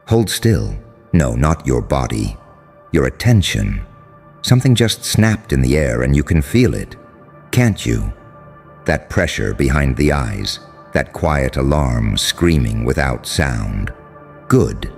Hold still. No, not your body. Your attention. Something just snapped in the air and you can feel it. Can't you? That pressure behind the eyes. That quiet alarm screaming without sound. Good.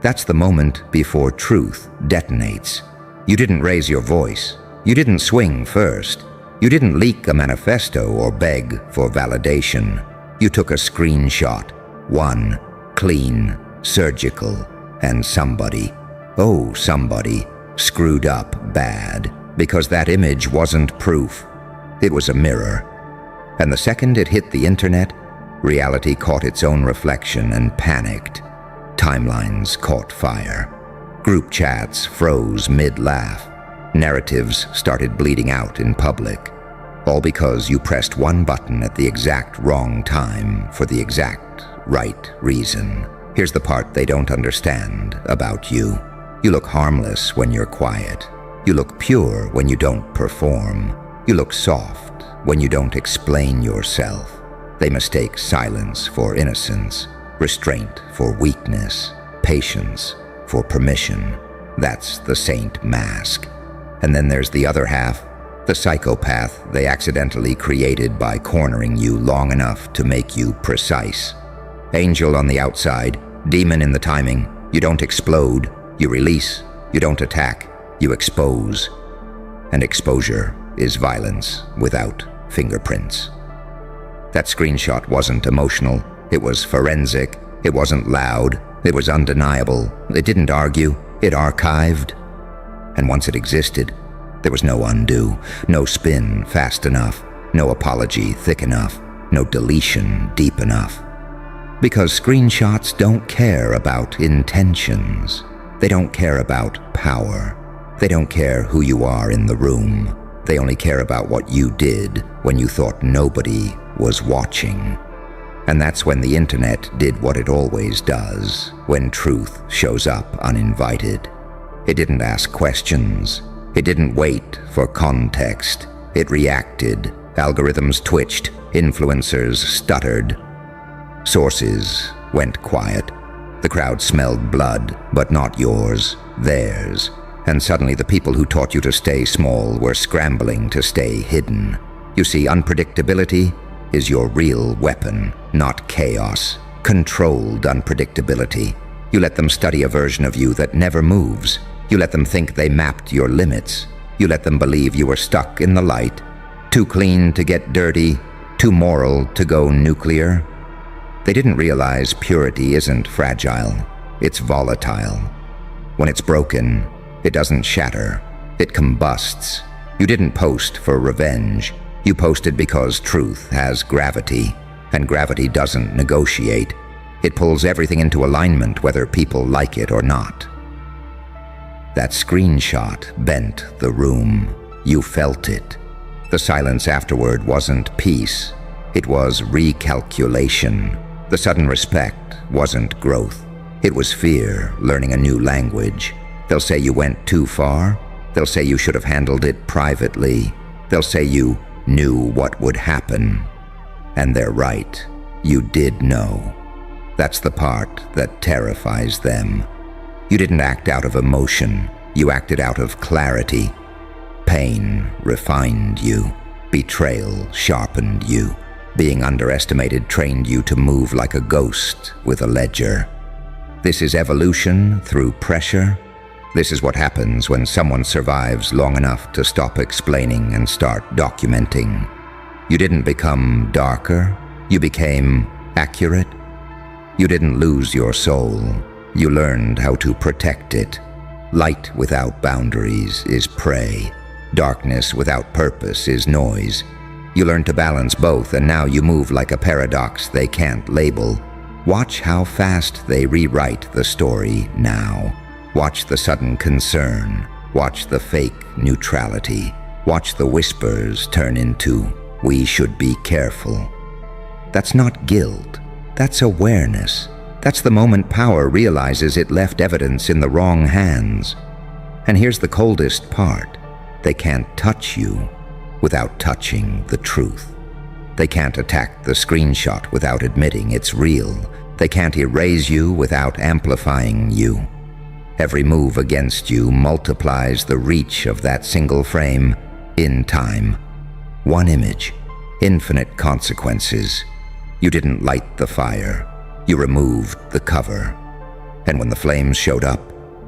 That's the moment before truth detonates. You didn't raise your voice. You didn't swing first. You didn't leak a manifesto or beg for validation. You took a screenshot. One, clean, surgical, and somebody, oh somebody, screwed up bad, because that image wasn't proof. It was a mirror. And the second it hit the internet, reality caught its own reflection and panicked. Timelines caught fire. Group chats froze mid-laugh. Narratives started bleeding out in public. All because you pressed one button at the exact wrong time for the exact right reason. Here's the part they don't understand about you. You look harmless when you're quiet. You look pure when you don't perform. You look soft when you don't explain yourself. They mistake silence for innocence, restraint for weakness, patience for permission. That's the saint mask. And then there's the other half, the psychopath they accidentally created by cornering you long enough to make you precise. Angel on the outside, demon in the timing. You don't explode, you release. You don't attack, you expose. And exposure is violence without fingerprints. That screenshot wasn't emotional. It was forensic. It wasn't loud. It was undeniable. It didn't argue. It archived. And once it existed, there was no undo, no spin fast enough, no apology thick enough, no deletion deep enough. Because screenshots don't care about intentions. They don't care about power. They don't care who you are in the room. They only care about what you did when you thought nobody was watching. And that's when the internet did what it always does, when truth shows up uninvited. It didn't ask questions. It didn't wait for context. It reacted. Algorithms twitched. Influencers stuttered. Sources went quiet. The crowd smelled blood, but not yours, theirs. And suddenly the people who taught you to stay small were scrambling to stay hidden. You see, unpredictability is your real weapon, not chaos. Controlled unpredictability. You let them study a version of you that never moves. You let them think they mapped your limits. You let them believe you were stuck in the light, too clean to get dirty, too moral to go nuclear. They didn't realize purity isn't fragile, it's volatile. When it's broken, it doesn't shatter, it combusts. You didn't post for revenge. You posted because truth has gravity, and gravity doesn't negotiate. It pulls everything into alignment whether people like it or not. That screenshot bent the room. You felt it. The silence afterward wasn't peace. It was recalculation. The sudden respect wasn't growth. It was fear, learning a new language. They'll say you went too far. They'll say you should have handled it privately. They'll say you knew what would happen. And they're right. You did know. That's the part that terrifies them. You didn't act out of emotion. You acted out of clarity. Pain refined you. Betrayal sharpened you. Being underestimated trained you to move like a ghost with a ledger. This is evolution through pressure. This is what happens when someone survives long enough to stop explaining and start documenting. You didn't become darker. You became accurate. You didn't lose your soul. You learned how to protect it. Light without boundaries is prey. Darkness without purpose is noise. You learned to balance both, and now you move like a paradox they can't label. Watch how fast they rewrite the story now. Watch the sudden concern. Watch the fake neutrality. Watch the whispers turn into, "We should be careful." That's not guilt. That's awareness. That's the moment power realizes it left evidence in the wrong hands. And here's the coldest part. They can't touch you without touching the truth. They can't attack the screenshot without admitting it's real. They can't erase you without amplifying you. Every move against you multiplies the reach of that single frame in time. One image, infinite consequences. You didn't light the fire. You removed the cover. And when the flames showed up,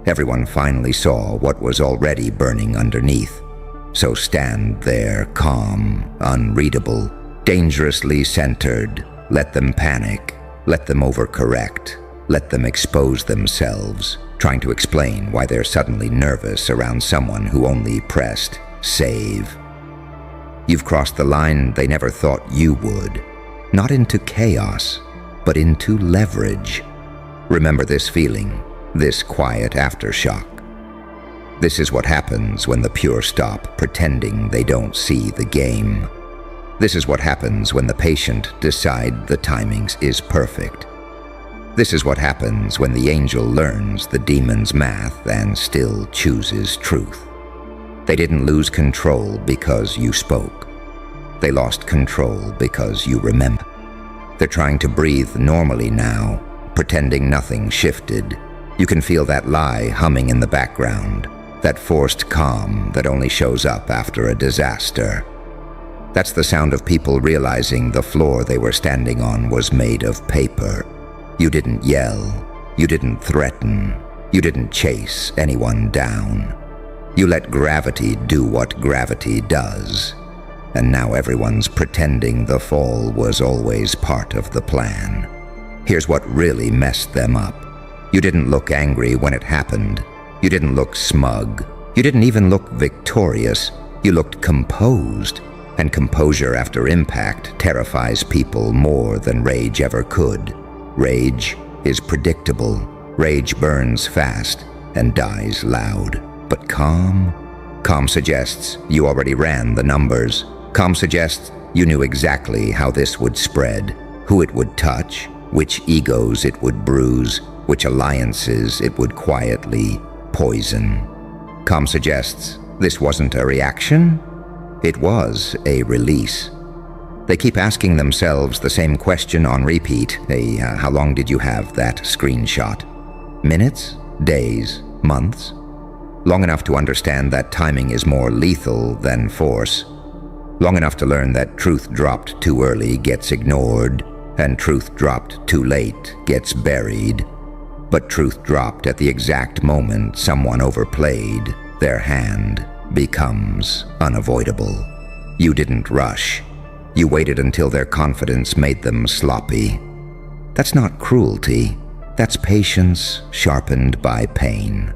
everyone finally saw what was already burning underneath. So stand there, calm, unreadable, dangerously centered. Let them panic. Let them overcorrect. Let them expose themselves, trying to explain why they're suddenly nervous around someone who only pressed save. You've crossed the line they never thought you would. Not into chaos, but into leverage. Remember this feeling, this quiet aftershock. This is what happens when the pure stop pretending they don't see the game. This is what happens when the patient decide the timings is perfect. This is what happens when the angel learns the demon's math and still chooses truth. They didn't lose control because you spoke. They lost control because you remember. They're trying to breathe normally now, pretending nothing shifted. You can feel that lie humming in the background, that forced calm that only shows up after a disaster. That's the sound of people realizing the floor they were standing on was made of paper. You didn't yell. You didn't threaten. You didn't chase anyone down. You let gravity do what gravity does. And now everyone's pretending the fall was always part of the plan. Here's what really messed them up. You didn't look angry when it happened. You didn't look smug. You didn't even look victorious. You looked composed. And composure after impact terrifies people more than rage ever could. Rage is predictable. Rage burns fast and dies loud. But calm? Calm suggests you already ran the numbers. Calm suggests you knew exactly how this would spread, who it would touch, which egos it would bruise, which alliances it would quietly poison. Calm suggests this wasn't a reaction, it was a release. They keep asking themselves the same question on repeat. How long did you have that screenshot? Minutes? Days? Months? Long enough to understand that timing is more lethal than force. Long enough to learn that truth dropped too early gets ignored, and truth dropped too late gets buried. But truth dropped at the exact moment someone overplayed their hand becomes unavoidable. You didn't rush. You waited until their confidence made them sloppy. That's not cruelty. That's patience sharpened by pain.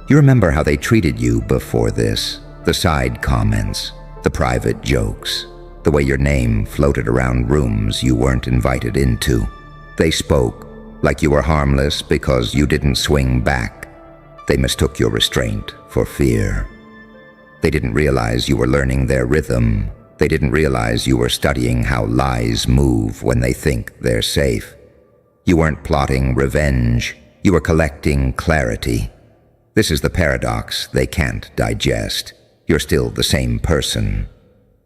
You remember how they treated you before this, the side comments, the private jokes, the way your name floated around rooms you weren't invited into. They spoke like you were harmless because you didn't swing back. They mistook your restraint for fear. They didn't realize you were learning their rhythm. They didn't realize you were studying how lies move when they think they're safe. You weren't plotting revenge. You were collecting clarity. This is the paradox they can't digest. You're still the same person,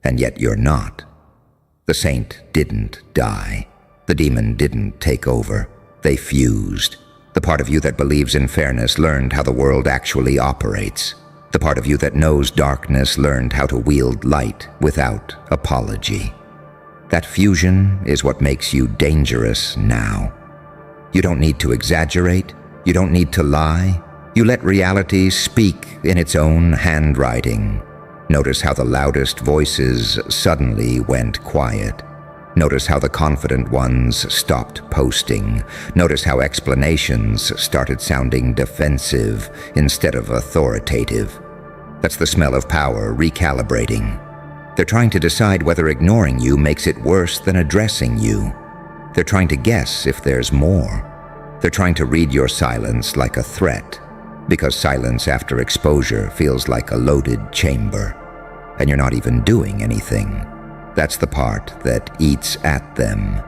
and yet you're not. The saint didn't die. The demon didn't take over. They fused. The part of you that believes in fairness learned how the world actually operates. The part of you that knows darkness learned how to wield light without apology. That fusion is what makes you dangerous now. You don't need to exaggerate. You don't need to lie. You let reality speak in its own handwriting. Notice how the loudest voices suddenly went quiet. Notice how the confident ones stopped posting. Notice how explanations started sounding defensive instead of authoritative. That's the smell of power recalibrating. They're trying to decide whether ignoring you makes it worse than addressing you. They're trying to guess if there's more. They're trying to read your silence like a threat, because silence after exposure feels like a loaded chamber, and you're not even doing anything. That's the part that eats at them.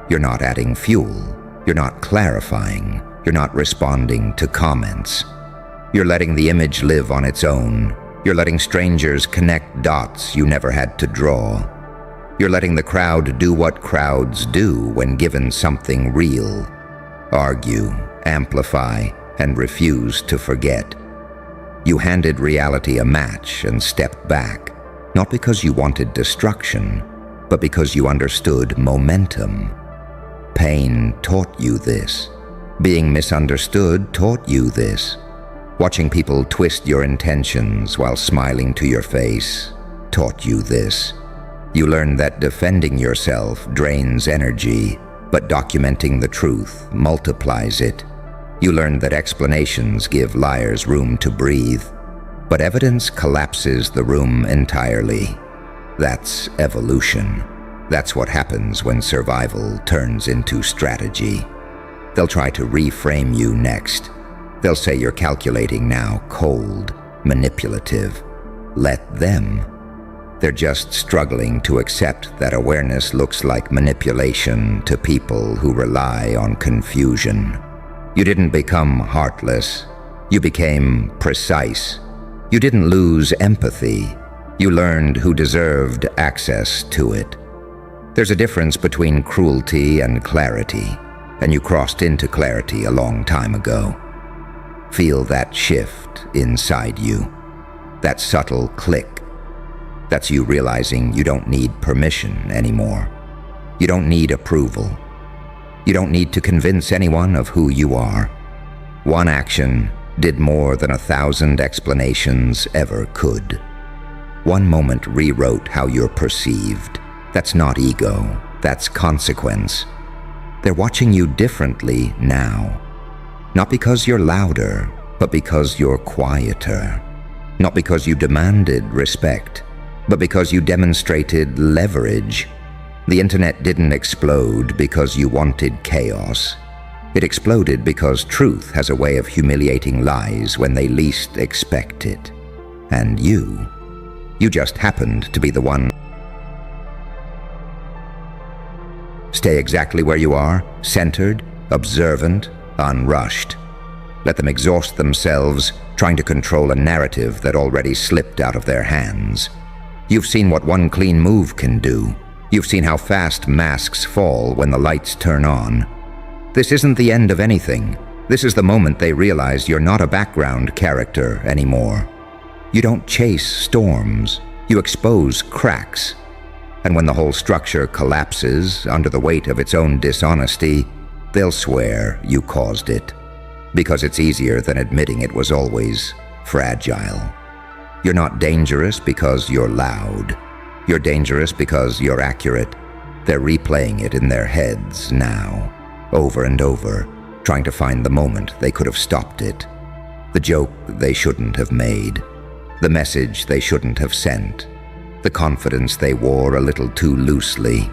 You're not adding fuel. You're not clarifying. You're not responding to comments. You're letting the image live on its own. You're letting strangers connect dots you never had to draw. You're letting the crowd do what crowds do when given something real. argue, amplify, and refuse to forget. You handed reality a match and stepped back, not because you wanted destruction, but because you understood momentum. Pain taught you this. Being misunderstood taught you this. Watching people twist your intentions while smiling to your face taught you this. You learned that defending yourself drains energy, but documenting the truth multiplies it. You learned that explanations give liars room to breathe, but evidence collapses the room entirely. That's evolution. That's what happens when survival turns into strategy. They'll try to reframe you next. They'll say you're calculating now, cold, manipulative. Let them. They're just struggling to accept that awareness looks like manipulation to people who rely on confusion. You didn't become heartless. You became precise. You didn't lose empathy. You learned who deserved access to it. There's a difference between cruelty and clarity, and you crossed into clarity a long time ago. Feel that shift inside you, that subtle click. That's you realizing you don't need permission anymore. You don't need approval. You don't need to convince anyone of who you are. One action did more than 1,000 explanations ever could. One moment rewrote how you're perceived. That's not ego, that's consequence. They're watching you differently now. Not because you're louder, but because you're quieter. Not because you demanded respect, but because you demonstrated leverage. The internet didn't explode because you wanted chaos. It exploded because truth has a way of humiliating lies when they least expect it. And you just happened to be the one. Stay exactly where you are, centered, observant, unrushed. Let them exhaust themselves, trying to control a narrative that already slipped out of their hands. You've seen what one clean move can do. You've seen how fast masks fall when the lights turn on. This isn't the end of anything. This is the moment they realize you're not a background character anymore. You don't chase storms. You expose cracks. And when the whole structure collapses under the weight of its own dishonesty, they'll swear you caused it. Because it's easier than admitting it was always fragile. You're not dangerous because you're loud. You're dangerous because you're accurate. They're replaying it in their heads now, over and over, trying to find the moment they could have stopped it. The joke they shouldn't have made. The message they shouldn't have sent. The confidence they wore a little too loosely.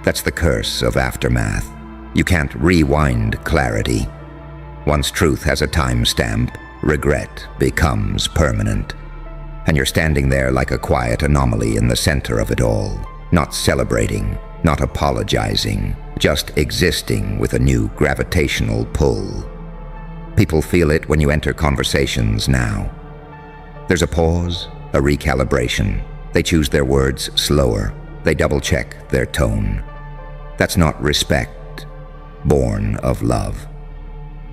That's the curse of aftermath. You can't rewind clarity. Once truth has a timestamp, regret becomes permanent. And you're standing there like a quiet anomaly in the center of it all, not celebrating, not apologizing, just existing with a new gravitational pull. People feel it when you enter conversations now. There's a pause, a recalibration. They choose their words slower. They double-check their tone. That's not respect, born of love.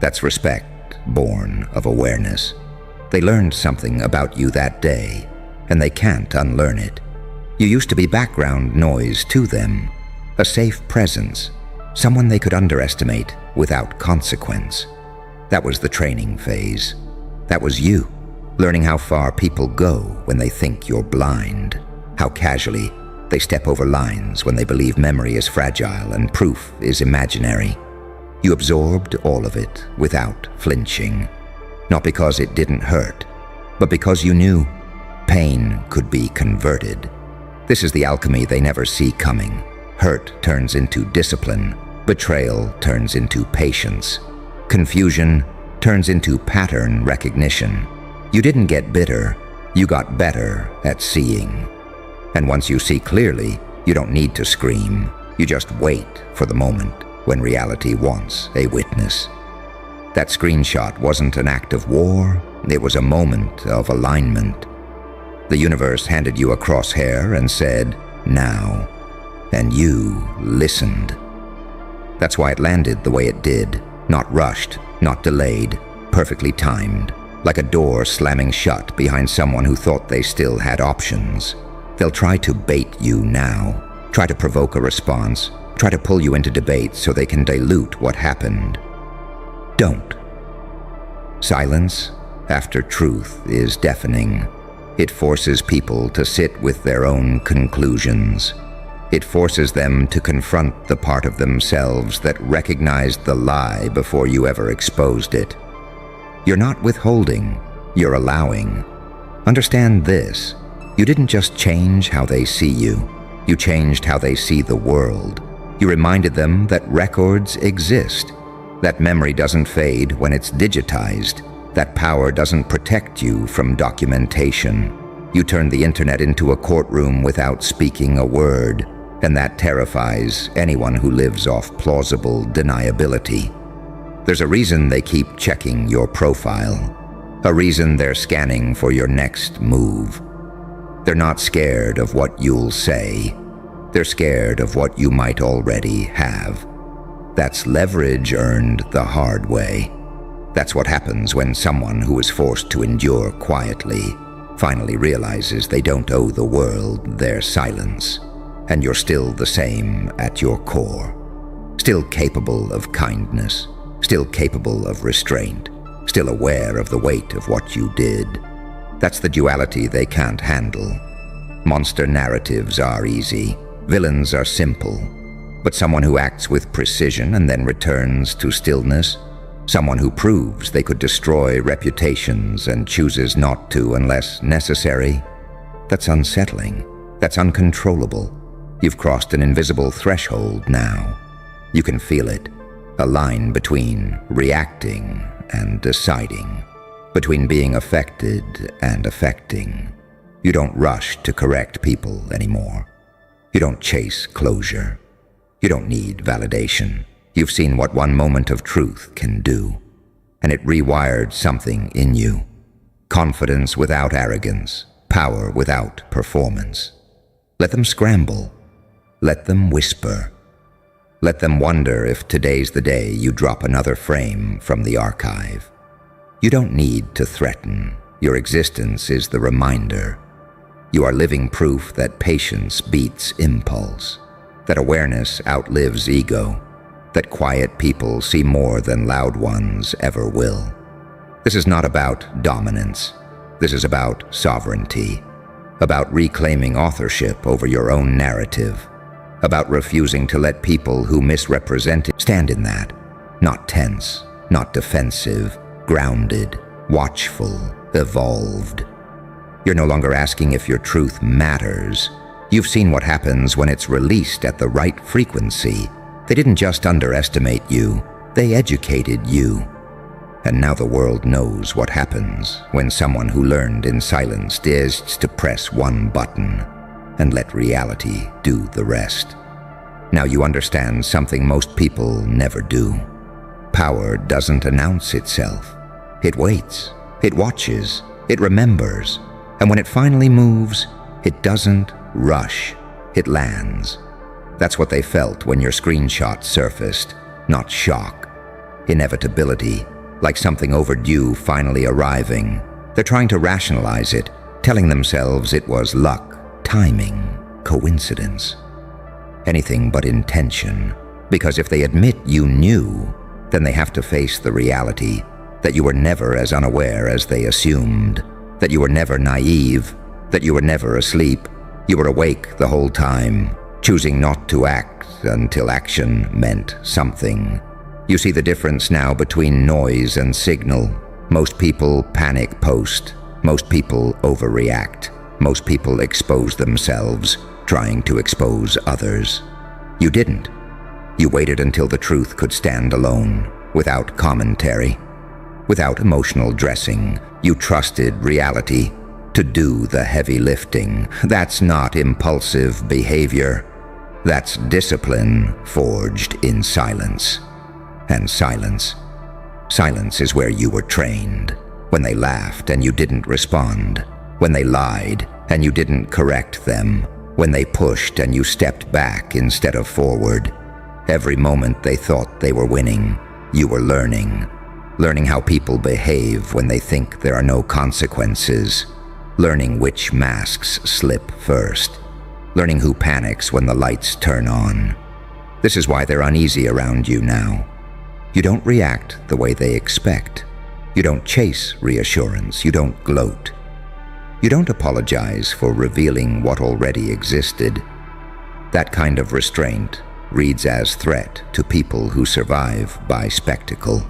That's respect, born of awareness. They learned something about you that day, and they can't unlearn it. You used to be background noise to them, a safe presence, someone they could underestimate without consequence. That was the training phase. That was you, learning how far people go when they think you're blind, how casually they step over lines when they believe memory is fragile and proof is imaginary. You absorbed all of it without flinching, not because it didn't hurt, but because you knew pain could be converted. This is the alchemy they never see coming. Hurt turns into discipline, betrayal turns into patience, confusion turns into pattern recognition. You didn't get bitter, you got better at seeing. And once you see clearly, you don't need to scream. You just wait for the moment when reality wants a witness. That screenshot wasn't an act of war, it was a moment of alignment. The universe handed you a crosshair and said, "Now," and you listened. That's why it landed the way it did. Not rushed, not delayed, perfectly timed, like a door slamming shut behind someone who thought they still had options. They'll try to bait you now, try to provoke a response, try to pull you into debate so they can dilute what happened. Don't. Silence after truth is deafening. It forces people to sit with their own conclusions. It forces them to confront the part of themselves that recognized the lie before you ever exposed it. You're not withholding, you're allowing. Understand this, you didn't just change how they see you, you changed how they see the world. You reminded them that records exist, that memory doesn't fade when it's digitized, that power doesn't protect you from documentation. You turned the internet into a courtroom without speaking a word, and that terrifies anyone who lives off plausible deniability. There's a reason they keep checking your profile, a reason they're scanning for your next move. They're not scared of what you'll say. They're scared of what you might already have. That's leverage earned the hard way. That's what happens when someone who is forced to endure quietly finally realizes they don't owe the world their silence, and you're still the same at your core. Still capable of kindness, still capable of restraint, still aware of the weight of what you did. That's the duality they can't handle. Monster narratives are easy, villains are simple, but someone who acts with precision and then returns to stillness, someone who proves they could destroy reputations and chooses not to unless necessary, that's unsettling, that's uncontrollable. You've crossed an invisible threshold now. You can feel it, a line between reacting and deciding, between being affected and affecting. You don't rush to correct people anymore. You don't chase closure. You don't need validation. You've seen what one moment of truth can do, and it rewired something in you. Confidence without arrogance, power without performance. Let them scramble. Let them whisper. Let them wonder if today's the day you drop another frame from the archive. You don't need to threaten. Your existence is the reminder. You are living proof that patience beats impulse, that awareness outlives ego, that quiet people see more than loud ones ever will. This is not about dominance. This is about sovereignty, about reclaiming authorship over your own narrative, about refusing to let people who misrepresent it stand in that, not tense, not defensive, grounded, watchful, evolved. You're no longer asking if your truth matters. You've seen what happens when it's released at the right frequency. They didn't just underestimate you, they educated you. And now the world knows what happens when someone who learned in silence dares to press one button and let reality do the rest. Now you understand something most people never do. Power doesn't announce itself. It waits, it watches, it remembers, and when it finally moves, it doesn't rush, it lands. That's what they felt when your screenshot surfaced, not shock. Inevitability, like something overdue finally arriving. They're trying to rationalize it, telling themselves it was luck, timing, coincidence. Anything but intention, because if they admit you knew, then they have to face the reality that you were never as unaware as they assumed, that you were never naive, that you were never asleep. You were awake the whole time, choosing not to act until action meant something. You see the difference now between noise and signal. Most people panic post. Most people overreact. Most people expose themselves, trying to expose others. You didn't. You waited until the truth could stand alone, without commentary, without emotional dressing. You trusted reality to do the heavy lifting. That's not impulsive behavior. That's discipline forged in silence. And silence is where you were trained. When they laughed and you didn't respond. When they lied and you didn't correct them. When they pushed and you stepped back instead of forward. Every moment they thought they were winning, you were learning. Learning how people behave when they think there are no consequences. Learning which masks slip first. Learning who panics when the lights turn on. This is why they're uneasy around you now. You don't react the way they expect. You don't chase reassurance. You don't gloat. You don't apologize for revealing what already existed. That kind of restraint reads as threat to people who survive by spectacle.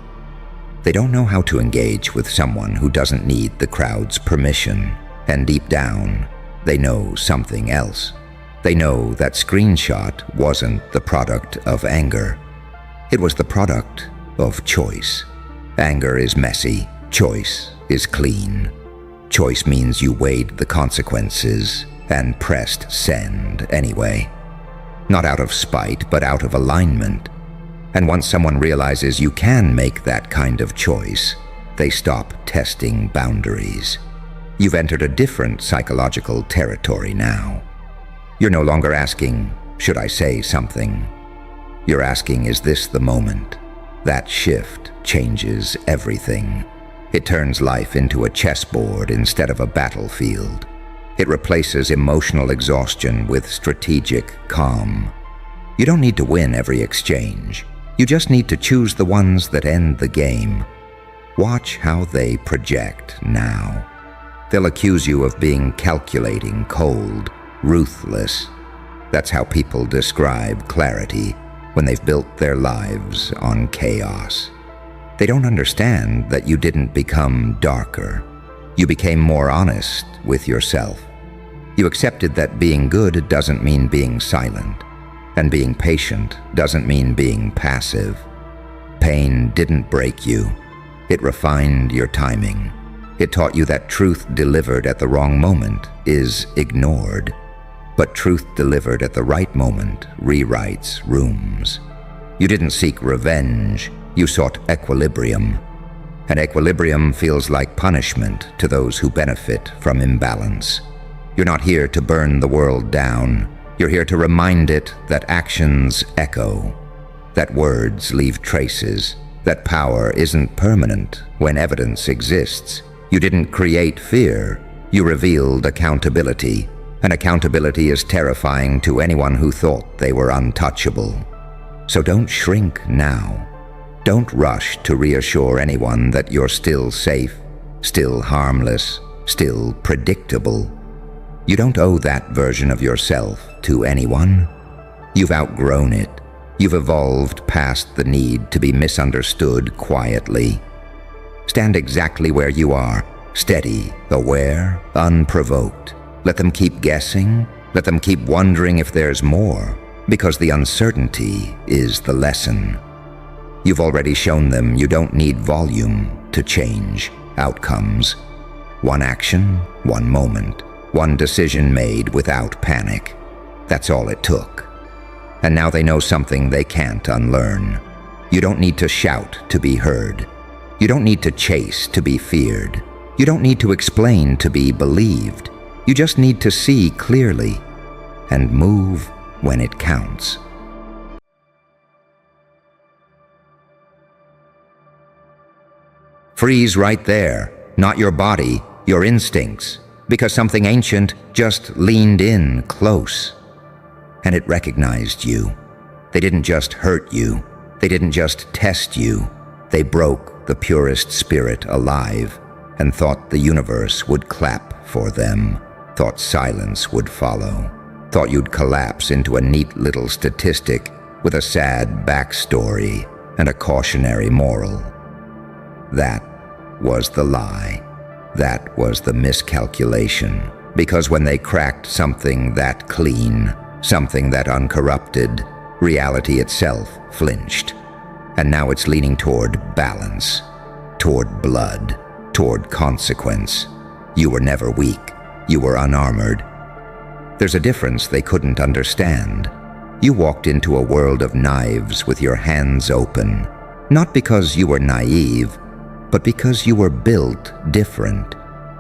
They don't know how to engage with someone who doesn't need the crowd's permission, and deep down, they know something else. They know that screenshot wasn't the product of anger. It was the product of choice. Anger is messy. Choice is clean. Choice means you weighed the consequences and pressed send anyway. Not out of spite, but out of alignment. And once someone realizes you can make that kind of choice, they stop testing boundaries. You've entered a different psychological territory now. You're no longer asking, should I say something? You're asking, is this the moment? That shift changes everything. It turns life into a chessboard instead of a battlefield. It replaces emotional exhaustion with strategic calm. You don't need to win every exchange. You just need to choose the ones that end the game. Watch how they project now. They'll accuse you of being calculating, cold, ruthless. That's how people describe clarity when they've built their lives on chaos. They don't understand that you didn't become darker. You became more honest with yourself. You accepted that being good doesn't mean being silent, and being patient doesn't mean being passive. Pain didn't break you. It refined your timing. It taught you that truth delivered at the wrong moment is ignored, but truth delivered at the right moment rewrites rooms. You didn't seek revenge. You sought equilibrium. And equilibrium feels like punishment to those who benefit from imbalance. You're not here to burn the world down. You're here to remind it that actions echo, that words leave traces, that power isn't permanent when evidence exists. You didn't create fear. You revealed accountability. And accountability is terrifying to anyone who thought they were untouchable. So don't shrink now. Don't rush to reassure anyone that you're still safe, still harmless, still predictable. You don't owe that version of yourself to anyone. You've outgrown it. You've evolved past the need to be misunderstood quietly. Stand exactly where you are, steady, aware, unprovoked. Let them keep guessing. Let them keep wondering if there's more, because the uncertainty is the lesson. You've already shown them you don't need volume to change outcomes. One action, one moment, one decision made without panic. That's all it took. And now they know something they can't unlearn. You don't need to shout to be heard. You don't need to chase to be feared. You don't need to explain to be believed. You just need to see clearly and move when it counts. Freeze right there, not your body, your instincts, because something ancient just leaned in close. And it recognized you. They didn't just hurt you. They didn't just test you. They broke the purest spirit alive and thought the universe would clap for them, thought silence would follow, thought you'd collapse into a neat little statistic with a sad backstory and a cautionary moral. That was the lie. That was the miscalculation. Because when they cracked something that clean, something that uncorrupted, reality itself flinched. And now it's leaning toward balance, toward blood, toward consequence. You were never weak. You were unarmored. There's a difference they couldn't understand. You walked into a world of knives with your hands open, not because you were naive, but because you were built different.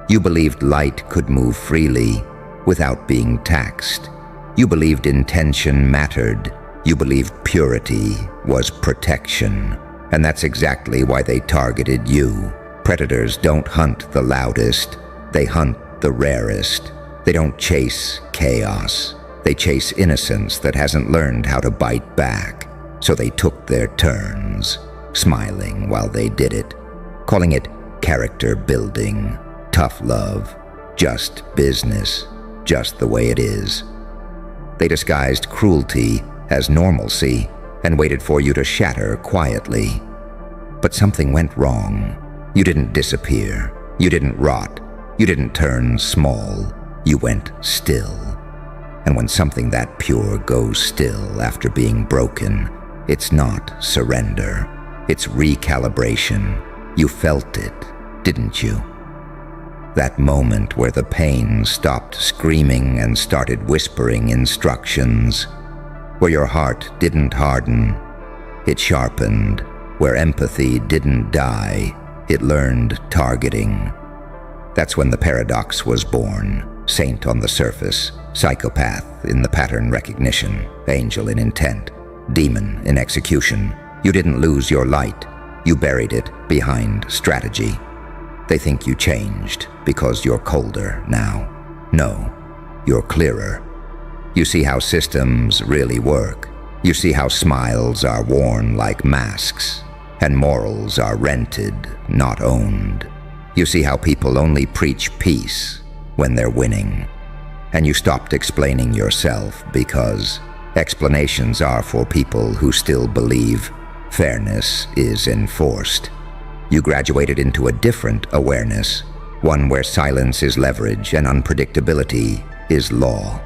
You believed light could move freely without being taxed. You believed intention mattered. You believed purity was protection. And that's exactly why they targeted you. Predators don't hunt the loudest, they hunt the rarest. They don't chase chaos. They chase innocence that hasn't learned how to bite back. So they took their turns, smiling while they did it, calling it character building, tough love, just business, just the way it is. They disguised cruelty as normalcy and waited for you to shatter quietly. But something went wrong. You didn't disappear. You didn't rot. You didn't turn small. You went still. And when something that pure goes still after being broken, it's not surrender. It's recalibration. You felt it, didn't you? That moment where the pain stopped screaming and started whispering instructions. Where your heart didn't harden, it sharpened. Where empathy didn't die, it learned targeting. That's when the paradox was born. Saint on the surface, psychopath in the pattern recognition, angel in intent, demon in execution. You didn't lose your light. You buried it behind strategy. They think you changed because you're colder now. No, you're clearer. You see how systems really work. You see how smiles are worn like masks, and morals are rented, not owned. You see how people only preach peace when they're winning. And you stopped explaining yourself because explanations are for people who still believe fairness is enforced. You graduated into a different awareness, one where silence is leverage and unpredictability is law.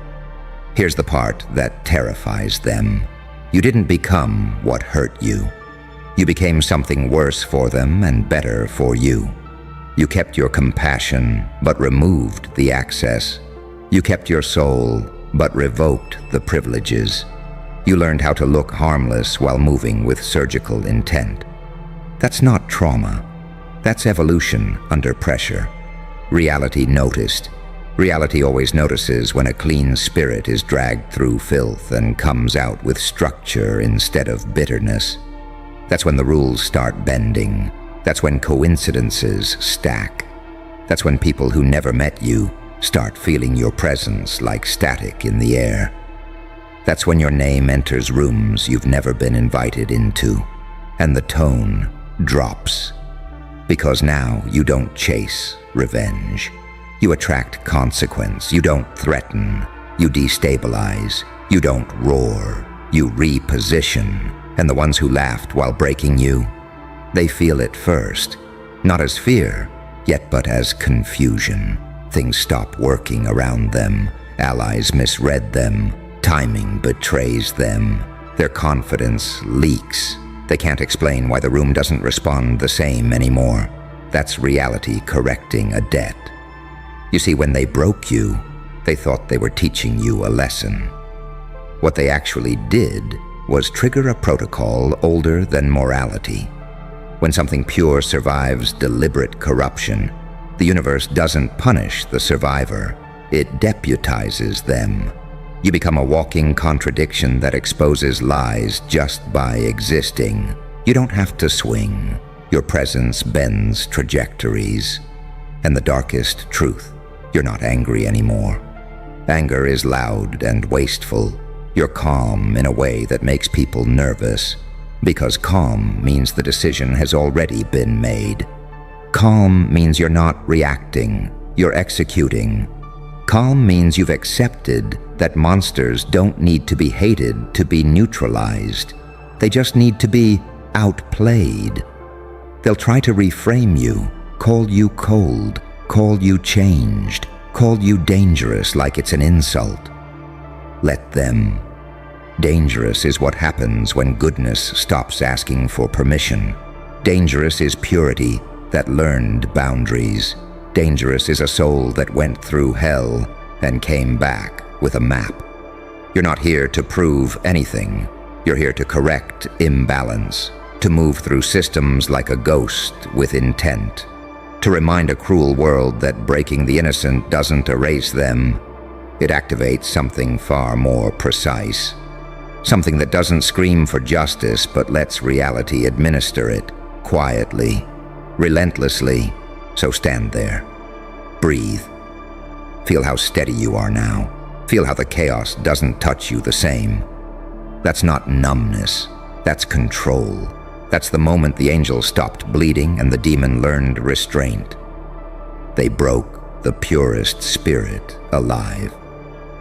Here's the part that terrifies them. You didn't become what hurt you. You became something worse for them and better for you. You kept your compassion, but removed the access. You kept your soul, but revoked the privileges. You learned how to look harmless while moving with surgical intent. That's not trauma. That's evolution under pressure. Reality noticed. Reality always notices when a clean spirit is dragged through filth and comes out with structure instead of bitterness. That's when the rules start bending. That's when coincidences stack. That's when people who never met you start feeling your presence like static in the air. That's when your name enters rooms you've never been invited into, and the tone drops. Because now you don't chase revenge. You attract consequence. You don't threaten. You destabilize. You don't roar. You reposition. And the ones who laughed while breaking you, they feel it first, not as fear, yet but as confusion. Things stop working around them. Allies misread them. Timing betrays them. Their confidence leaks. They can't explain why the room doesn't respond the same anymore. That's reality correcting a debt. You see, when they broke you, they thought they were teaching you a lesson. What they actually did was trigger a protocol older than morality. When something pure survives deliberate corruption, the universe doesn't punish the survivor. It deputizes them. You become a walking contradiction that exposes lies just by existing. You don't have to swing. Your presence bends trajectories. And the darkest truth, you're not angry anymore. Anger is loud and wasteful. You're calm in a way that makes people nervous, because calm means the decision has already been made. Calm means you're not reacting, you're executing. Calm means you've accepted that monsters don't need to be hated to be neutralized. They just need to be outplayed. They'll try to reframe you, call you cold, call you changed, call you dangerous like it's an insult. Let them. Dangerous is what happens when goodness stops asking for permission. Dangerous is purity that learned boundaries. Dangerous is a soul that went through hell and came back with a map. You're not here to prove anything. You're here to correct imbalance, to move through systems like a ghost with intent, to remind a cruel world that breaking the innocent doesn't erase them. It activates something far more precise. Something that doesn't scream for justice but lets reality administer it, quietly, relentlessly. So stand there. Breathe. Feel how steady you are now. Feel how the chaos doesn't touch you the same. That's not numbness. That's control. That's the moment the angel stopped bleeding and the demon learned restraint. They broke the purest spirit alive.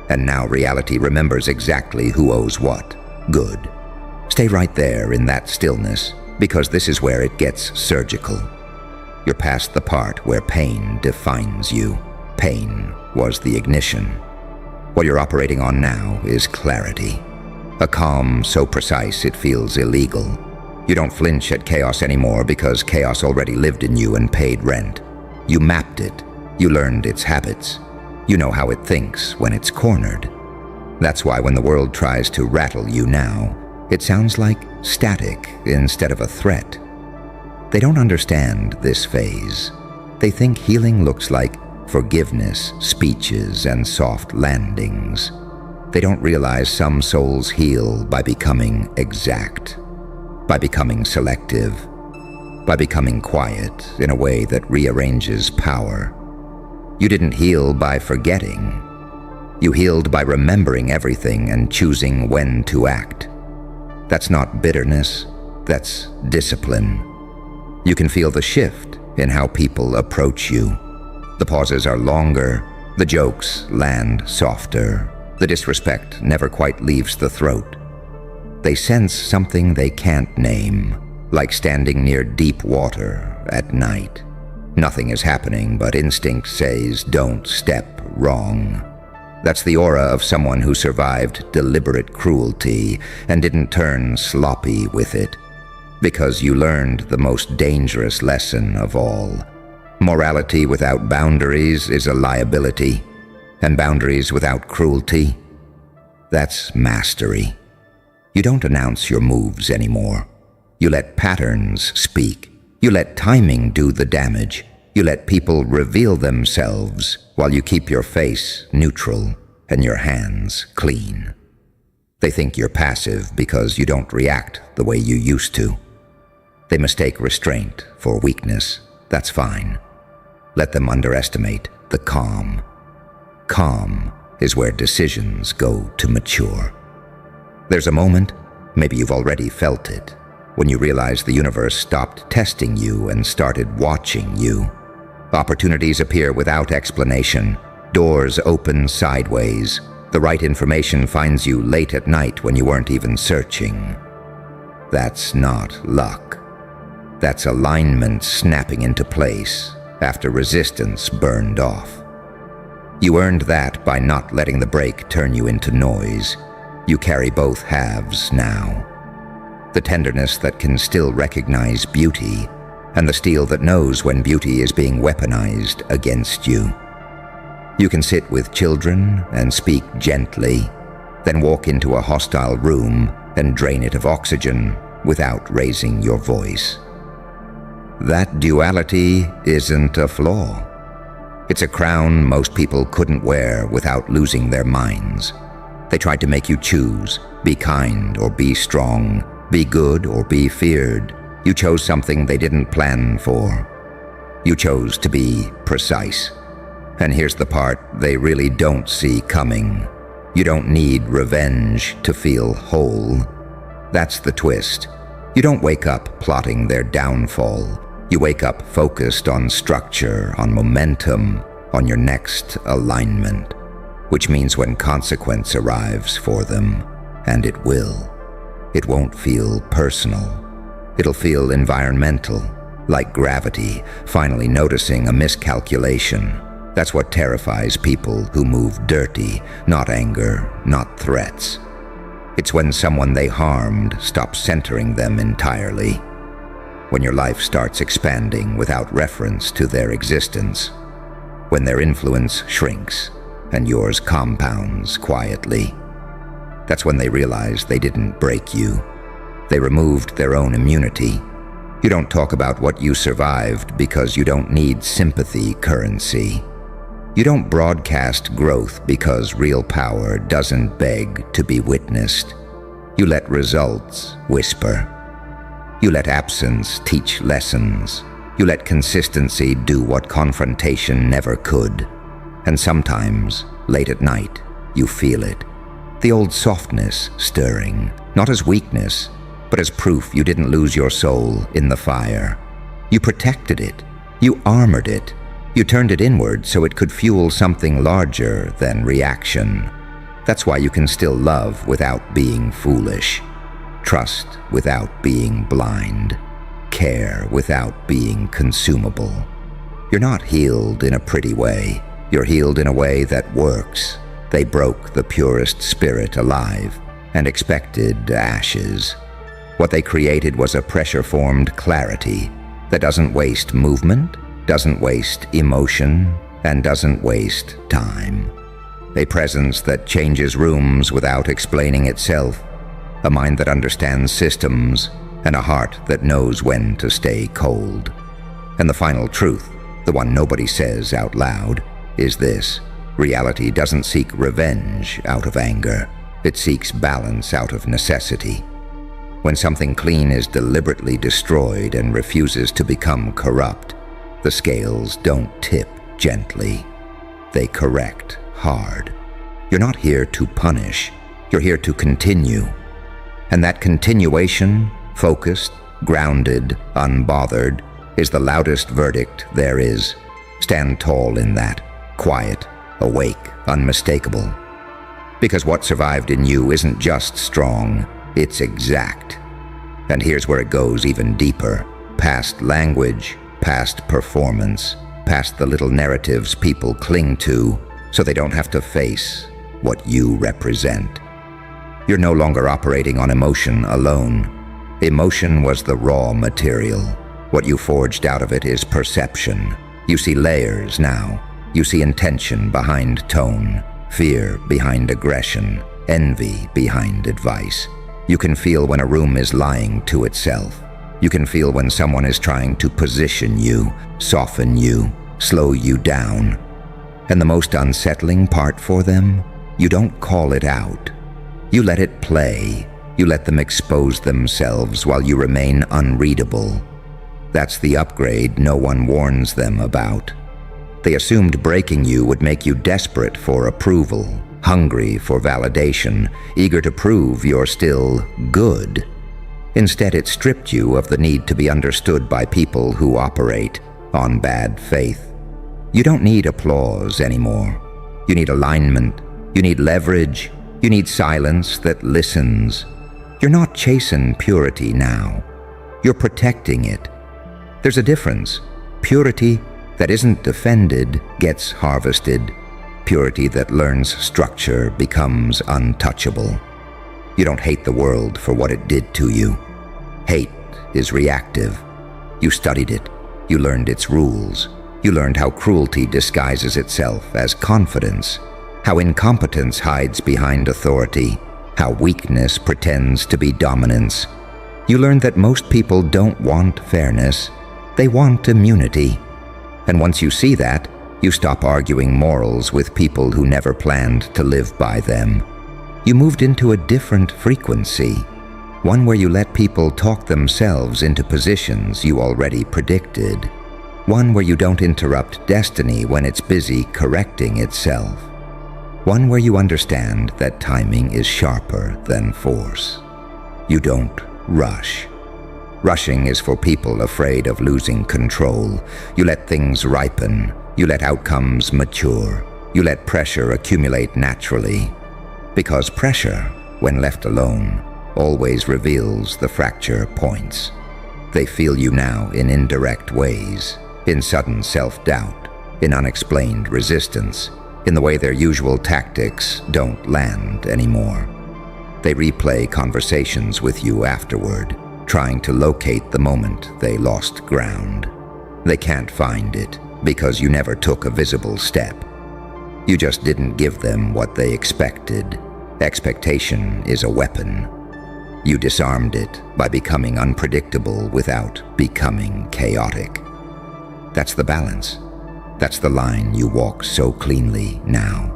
And now reality remembers exactly who owes what. Good. Stay right there in that stillness, because this is where it gets surgical. You're past the part where pain defines you. Pain was the ignition. What you're operating on now is clarity. A calm so precise it feels illegal. You don't flinch at chaos anymore because chaos already lived in you and paid rent. You mapped it. You learned its habits. You know how it thinks when it's cornered. That's why when the world tries to rattle you now, it sounds like static instead of a threat. They don't understand this phase. They think healing looks like forgiveness, speeches, and soft landings. They don't realize some souls heal by becoming exact, by becoming selective, by becoming quiet in a way that rearranges power. You didn't heal by forgetting. You healed by remembering everything and choosing when to act. That's not bitterness, that's discipline. You can feel the shift in how people approach you. The pauses are longer, the jokes land softer, the disrespect never quite leaves the throat. They sense something they can't name, like standing near deep water at night. Nothing is happening, but instinct says, don't step wrong. That's the aura of someone who survived deliberate cruelty and didn't turn sloppy with it. Because you learned the most dangerous lesson of all. Morality without boundaries is a liability, and boundaries without cruelty, that's mastery. You don't announce your moves anymore. You let patterns speak. You let timing do the damage. You let people reveal themselves while you keep your face neutral and your hands clean. They think you're passive because you don't react the way you used to. They mistake restraint for weakness. That's fine. Let them underestimate the calm. Calm is where decisions go to mature. There's a moment, maybe you've already felt it, when you realize the universe stopped testing you and started watching you. Opportunities appear without explanation. Doors open sideways. The right information finds you late at night when you weren't even searching. That's not luck. That's alignment snapping into place after resistance burned off. You earned that by not letting the break turn you into noise. You carry both halves now. The tenderness that can still recognize beauty, and the steel that knows when beauty is being weaponized against you. You can sit with children and speak gently, then walk into a hostile room and drain it of oxygen without raising your voice. That duality isn't a flaw. It's a crown most people couldn't wear without losing their minds. They tried to make you choose, be kind or be strong, be good or be feared. You chose something they didn't plan for. You chose to be precise. And here's the part they really don't see coming. You don't need revenge to feel whole. That's the twist. You don't wake up plotting their downfall. You wake up focused on structure, on momentum, on your next alignment. Which means when consequence arrives for them, and it will, it won't feel personal. It'll feel environmental, like gravity, finally noticing a miscalculation. That's what terrifies people who move dirty, not anger, not threats. It's when someone they harmed stops centering them entirely. When your life starts expanding without reference to their existence. When their influence shrinks and yours compounds quietly. That's when they realize they didn't break you. They removed their own immunity. You don't talk about what you survived because you don't need sympathy currency. You don't broadcast growth because real power doesn't beg to be witnessed. You let results whisper. You let absence teach lessons. You let consistency do what confrontation never could. And sometimes, late at night, you feel it. The old softness stirring, not as weakness, but as proof you didn't lose your soul in the fire. You protected it. You armored it. You turned it inward so it could fuel something larger than reaction. That's why you can still love without being foolish, trust without being blind, care without being consumable. You're not healed in a pretty way. You're healed in a way that works. They broke the purest spirit alive and expected ashes. What they created was a pressure-formed clarity that doesn't waste movement, doesn't waste emotion, and doesn't waste time. A presence that changes rooms without explaining itself, a mind that understands systems, and a heart that knows when to stay cold. And the final truth, the one nobody says out loud, is this: reality doesn't seek revenge out of anger. It seeks balance out of necessity. When something clean is deliberately destroyed and refuses to become corrupt, the scales don't tip gently. They correct hard. You're not here to punish. You're here to continue. And that continuation, focused, grounded, unbothered, is the loudest verdict there is. Stand tall in that, quiet, awake, unmistakable. Because what survived in you isn't just strong, it's exact. And here's where it goes even deeper, past language, past performance, past the little narratives people cling to so they don't have to face what you represent. You're no longer operating on emotion alone. Emotion was the raw material. What you forged out of it is perception. You see layers now. You see intention behind tone, fear behind aggression, envy behind advice. You can feel when a room is lying to itself. You can feel when someone is trying to position you, soften you, slow you down. And the most unsettling part for them, you don't call it out. You let it play. You let them expose themselves while you remain unreadable. That's the upgrade no one warns them about. They assumed breaking you would make you desperate for approval, hungry for validation, eager to prove you're still good. Instead, it stripped you of the need to be understood by people who operate on bad faith. You don't need applause anymore. You need alignment. You need leverage. You need silence that listens. You're not chasing purity now. You're protecting it. There's a difference. Purity that isn't defended gets harvested. Purity that learns structure becomes untouchable. You don't hate the world for what it did to you. Hate is reactive. You studied it. You learned its rules. You learned how cruelty disguises itself as confidence, how incompetence hides behind authority, how weakness pretends to be dominance. You learned that most people don't want fairness. They want immunity. And once you see that, you stop arguing morals with people who never planned to live by them. You moved into a different frequency, one where you let people talk themselves into positions you already predicted, one where you don't interrupt destiny when it's busy correcting itself, one where you understand that timing is sharper than force. You don't rush. Rushing is for people afraid of losing control. You let things ripen. You let outcomes mature. You let pressure accumulate naturally. Because pressure, when left alone, always reveals the fracture points. They feel you now in indirect ways, in sudden self-doubt, in unexplained resistance, in the way their usual tactics don't land anymore. They replay conversations with you afterward, trying to locate the moment they lost ground. They can't find it because you never took a visible step. You just didn't give them what they expected. Expectation is a weapon. You disarmed it by becoming unpredictable without becoming chaotic. That's the balance. That's the line you walk so cleanly now.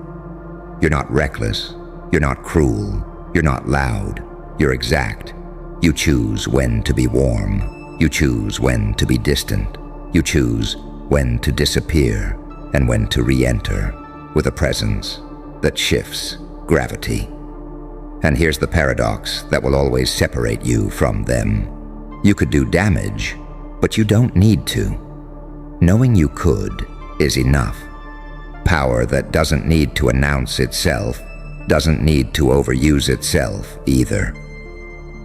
You're not reckless. You're not cruel. You're not loud. You're exact. You choose when to be warm. You choose when to be distant. You choose when to disappear and when to re-enter with a presence that shifts gravity. And here's the paradox that will always separate you from them. You could do damage, but you don't need to. Knowing you could is enough. Power that doesn't need to announce itself doesn't need to overuse itself either.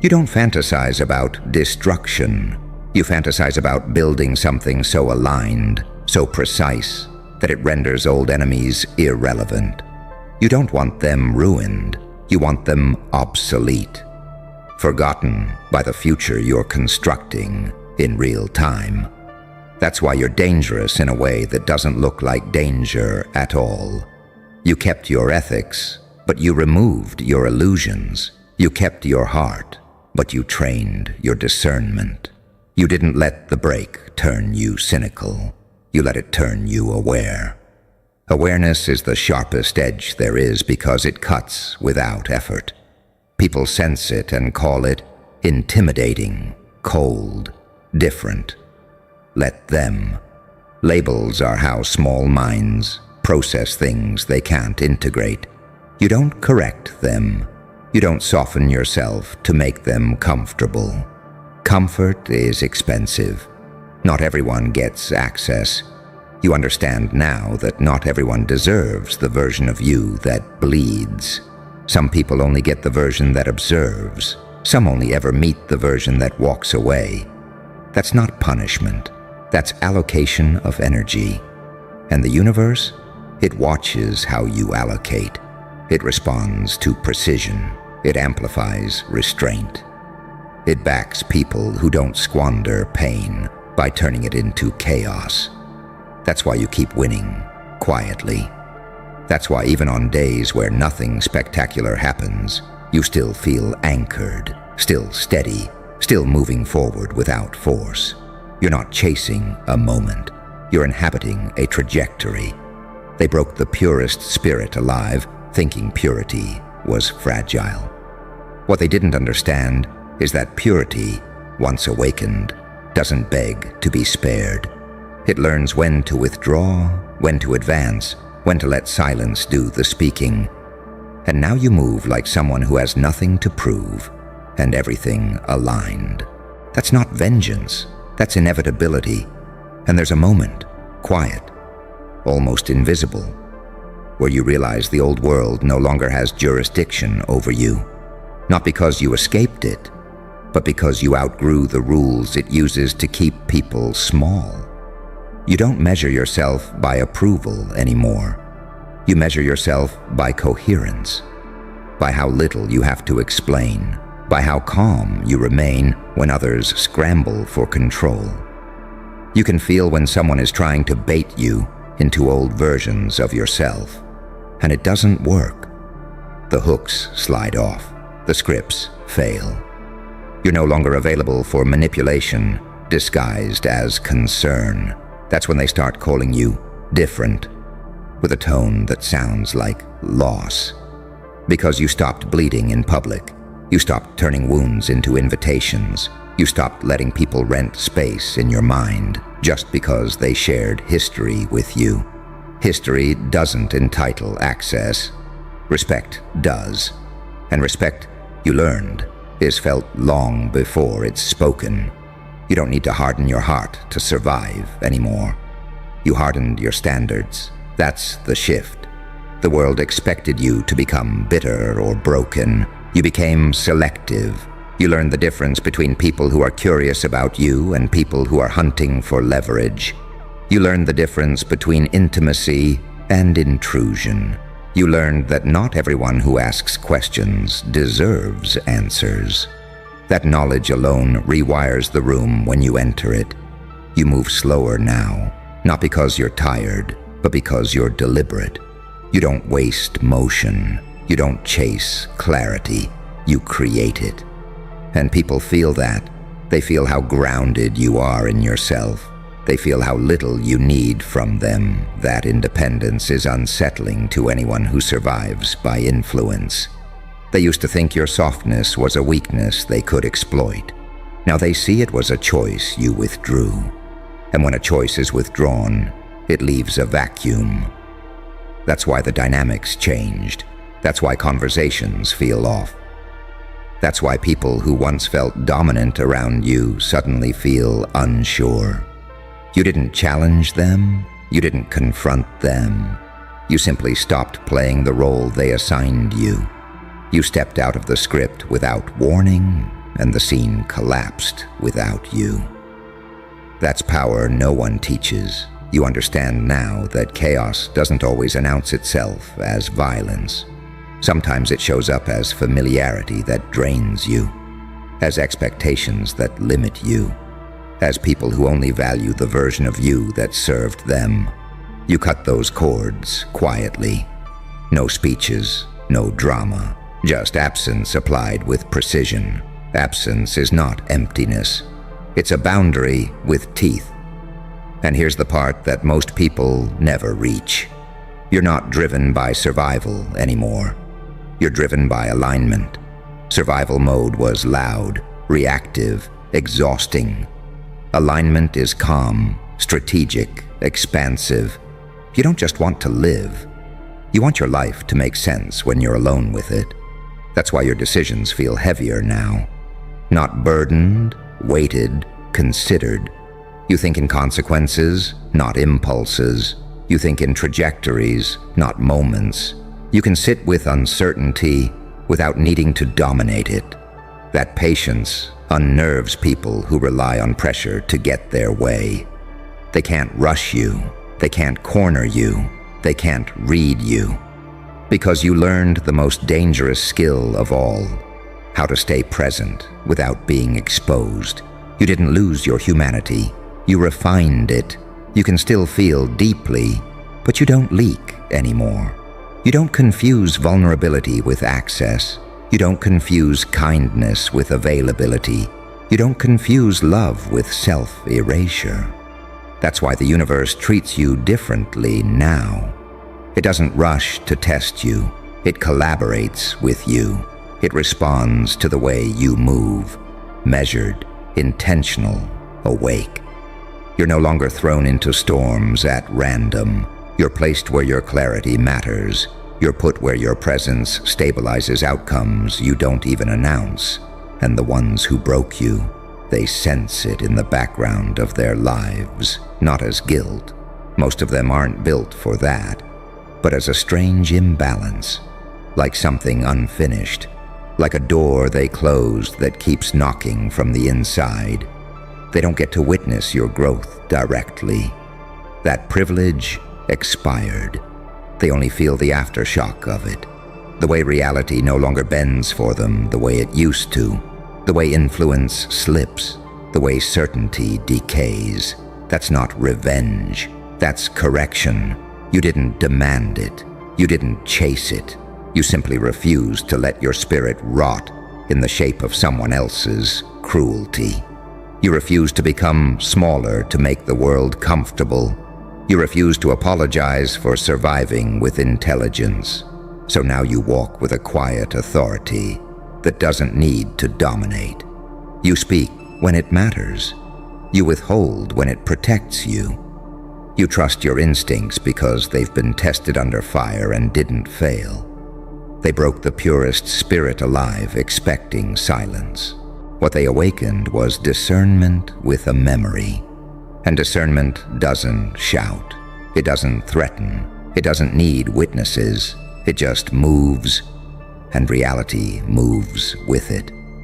You don't fantasize about destruction. You fantasize about building something so aligned, so precise, that it renders old enemies irrelevant. You don't want them ruined. You want them obsolete, forgotten by the future you're constructing in real time. That's why you're dangerous in a way that doesn't look like danger at all. You kept your ethics, but you removed your illusions. You kept your heart, but you trained your discernment. You didn't let the break turn you cynical. You let it turn you aware. Awareness is the sharpest edge there is because it cuts without effort. People sense it and call it intimidating, cold, different. Let them. Labels are how small minds process things they can't integrate. You don't correct them. You don't soften yourself to make them comfortable. Comfort is expensive. Not everyone gets access. You understand now that not everyone deserves the version of you that bleeds. Some people only get the version that observes. Some only ever meet the version that walks away. That's not punishment. That's allocation of energy. And the universe? It watches how you allocate. It responds to precision. It amplifies restraint. It backs people who don't squander pain by turning it into chaos. That's why you keep winning, quietly. That's why even on days where nothing spectacular happens, you still feel anchored, still steady, still moving forward without force. You're not chasing a moment. You're inhabiting a trajectory. They broke the purest spirit alive, thinking purity was fragile. What they didn't understand is that purity, once awakened, doesn't beg to be spared. It learns when to withdraw, when to advance, when to let silence do the speaking. And now you move like someone who has nothing to prove, and everything aligned. That's not vengeance. That's inevitability. And there's a moment, quiet, almost invisible, where you realize the old world no longer has jurisdiction over you. Not because you escaped it, but because you outgrew the rules it uses to keep people small. You don't measure yourself by approval anymore. You measure yourself by coherence, by how little you have to explain, by how calm you remain when others scramble for control. You can feel when someone is trying to bait you into old versions of yourself, and it doesn't work. The hooks slide off, the scripts fail. You're no longer available for manipulation disguised as concern. That's when they start calling you different, with a tone that sounds like loss. Because you stopped bleeding in public. You stopped turning wounds into invitations. You stopped letting people rent space in your mind just because they shared history with you. History doesn't entitle access. Respect does. And respect, you learned, is felt long before it's spoken. You don't need to harden your heart to survive anymore. You hardened your standards. That's the shift. The world expected you to become bitter or broken. You became selective. You learned the difference between people who are curious about you and people who are hunting for leverage. You learned the difference between intimacy and intrusion. You learned that not everyone who asks questions deserves answers. That knowledge alone rewires the room when you enter it. You move slower now, not because you're tired, but because you're deliberate. You don't waste motion. You don't chase clarity. You create it. And people feel that. They feel how grounded you are in yourself. They feel how little you need from them. That independence is unsettling to anyone who survives by influence. They used to think your softness was a weakness they could exploit. Now they see it was a choice you withdrew. And when a choice is withdrawn, it leaves a vacuum. That's why the dynamics changed. That's why conversations feel off. That's why people who once felt dominant around you suddenly feel unsure. You didn't challenge them. You didn't confront them. You simply stopped playing the role they assigned you. You stepped out of the script without warning, and the scene collapsed without you. That's power no one teaches. You understand now that chaos doesn't always announce itself as violence. Sometimes it shows up as familiarity that drains you, as expectations that limit you, as people who only value the version of you that served them. You cut those cords quietly. No speeches, no drama, just absence applied with precision. Absence is not emptiness. It's a boundary with teeth. And here's the part that most people never reach. You're not driven by survival anymore. You're driven by alignment. Survival mode was loud, reactive, exhausting. Alignment is calm, strategic, expansive. You don't just want to live. You want your life to make sense when you're alone with it. That's why your decisions feel heavier now. Not burdened, weighted, considered. You think in consequences, not impulses. You think in trajectories, not moments. You can sit with uncertainty without needing to dominate it. That patience unnerves people who rely on pressure to get their way. They can't rush you. They can't corner you. They can't read you. Because you learned the most dangerous skill of all, how to stay present without being exposed. You didn't lose your humanity. You refined it. You can still feel deeply, but you don't leak anymore. You don't confuse vulnerability with access. You don't confuse kindness with availability. You don't confuse love with self-erasure. That's why the universe treats you differently now. It doesn't rush to test you. It collaborates with you. It responds to the way you move, measured, intentional, awake. You're no longer thrown into storms at random. You're placed where your clarity matters. You're put where your presence stabilizes outcomes you don't even announce. And the ones who broke you, they sense it in the background of their lives, not as guilt. Most of them aren't built for that, but as a strange imbalance, like something unfinished, like a door they closed that keeps knocking from the inside. They don't get to witness your growth directly. That privilege expired. They only feel the aftershock of it. The way reality no longer bends for them the way it used to. The way influence slips. The way certainty decays. That's not revenge. That's correction. You didn't demand it. You didn't chase it. You simply refused to let your spirit rot in the shape of someone else's cruelty. You refused to become smaller to make the world comfortable. You refused to apologize for surviving with intelligence. So now you walk with a quiet authority that doesn't need to dominate. You speak when it matters. You withhold when it protects you. You trust your instincts because they've been tested under fire and didn't fail. They broke the purest spirit alive, expecting silence. What they awakened was discernment with a memory. And discernment doesn't shout. It doesn't threaten. It doesn't need witnesses. It just moves, and reality moves with it.